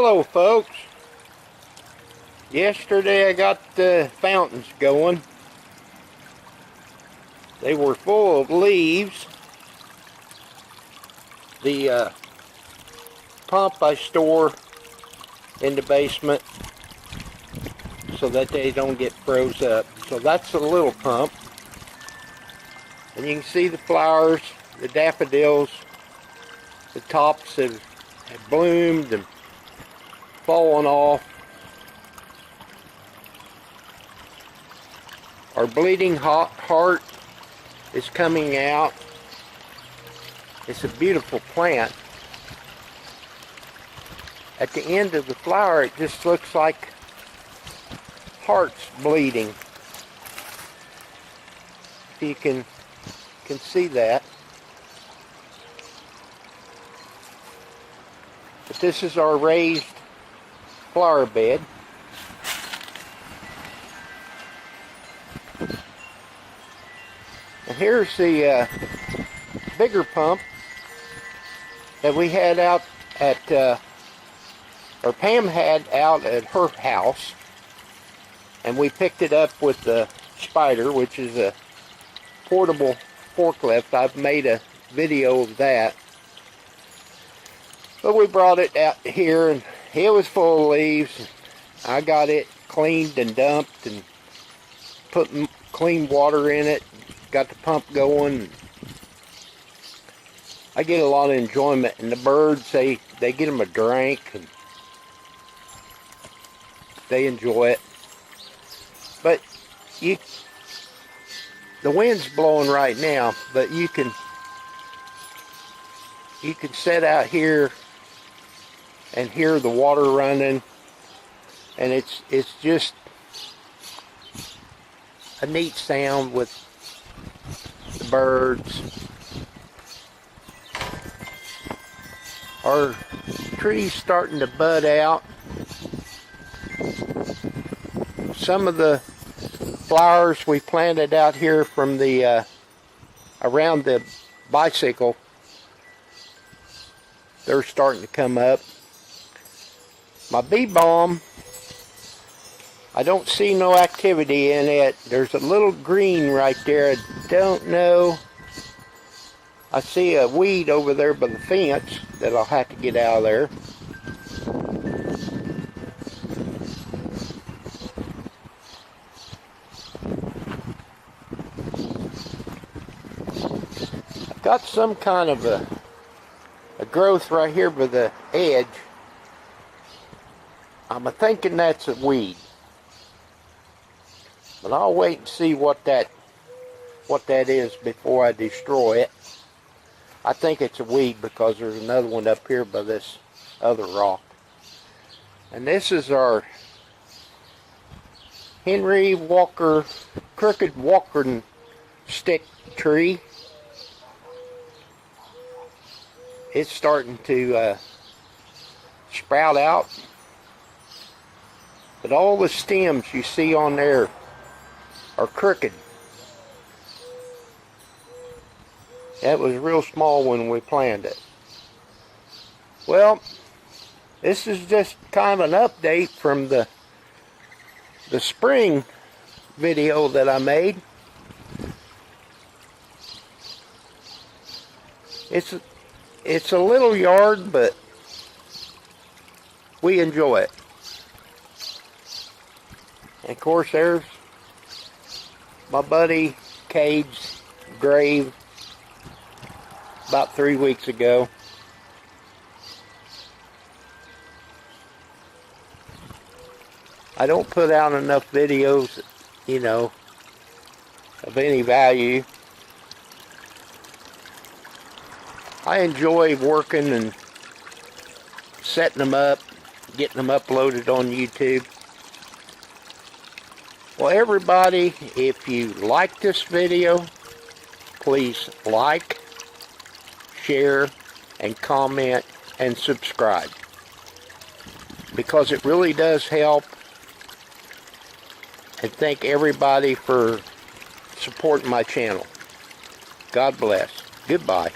Hello folks. Yesterday I got the fountains going. They were full of leaves. The pump I store in the basement so that they don't get froze up. So that's a little pump. And you can see the flowers, the daffodils, the tops have bloomed and fallen off. Our bleeding heart is coming out. It's a beautiful plant. At the end of the flower, it just looks like hearts bleeding. If you can see that. But this is our raised flower bed. And here's the bigger pump that we had out at, or Pam had out at her house. And we picked it up with the Spider, which is a portable forklift. I've made a video of that. But we brought it out here and it was full of leaves. I got it cleaned and dumped and put clean water in it. Got the pump going. I get a lot of enjoyment, and the birds, they get them a drink and they enjoy it. But the wind's blowing right now, but you can sit out here and hear the water running, and it's just a neat sound with the birds. Our trees starting to bud out. Some of the flowers we planted out here from the around the bicycle, they're starting to come up. My bee balm, I don't see no activity in it. There's a little green right there. I don't know. I see a weed over there by the fence that I'll have to get out of there. I've got some kind of a growth right here by the edge. I'm thinking that's a weed. But I'll wait and see what that is before I destroy it. I think it's a weed because there's another one up here by this other rock. And this is our Henry Walker, crooked walking stick tree. It's starting to sprout out. But all the stems you see on there are crooked. That was real small when we planted it. Well, this is just kind of an update from the spring video that I made. It's a little yard, but we enjoy it. And of course, there's my buddy Cade's grave about 3 weeks ago. I don't put out enough videos, you know, of any value. I enjoy working and setting them up, getting them uploaded on YouTube. Well, everybody, if you like this video, please like, share, and comment, and subscribe. Because it really does help. And thank everybody for supporting my channel. God bless. Goodbye.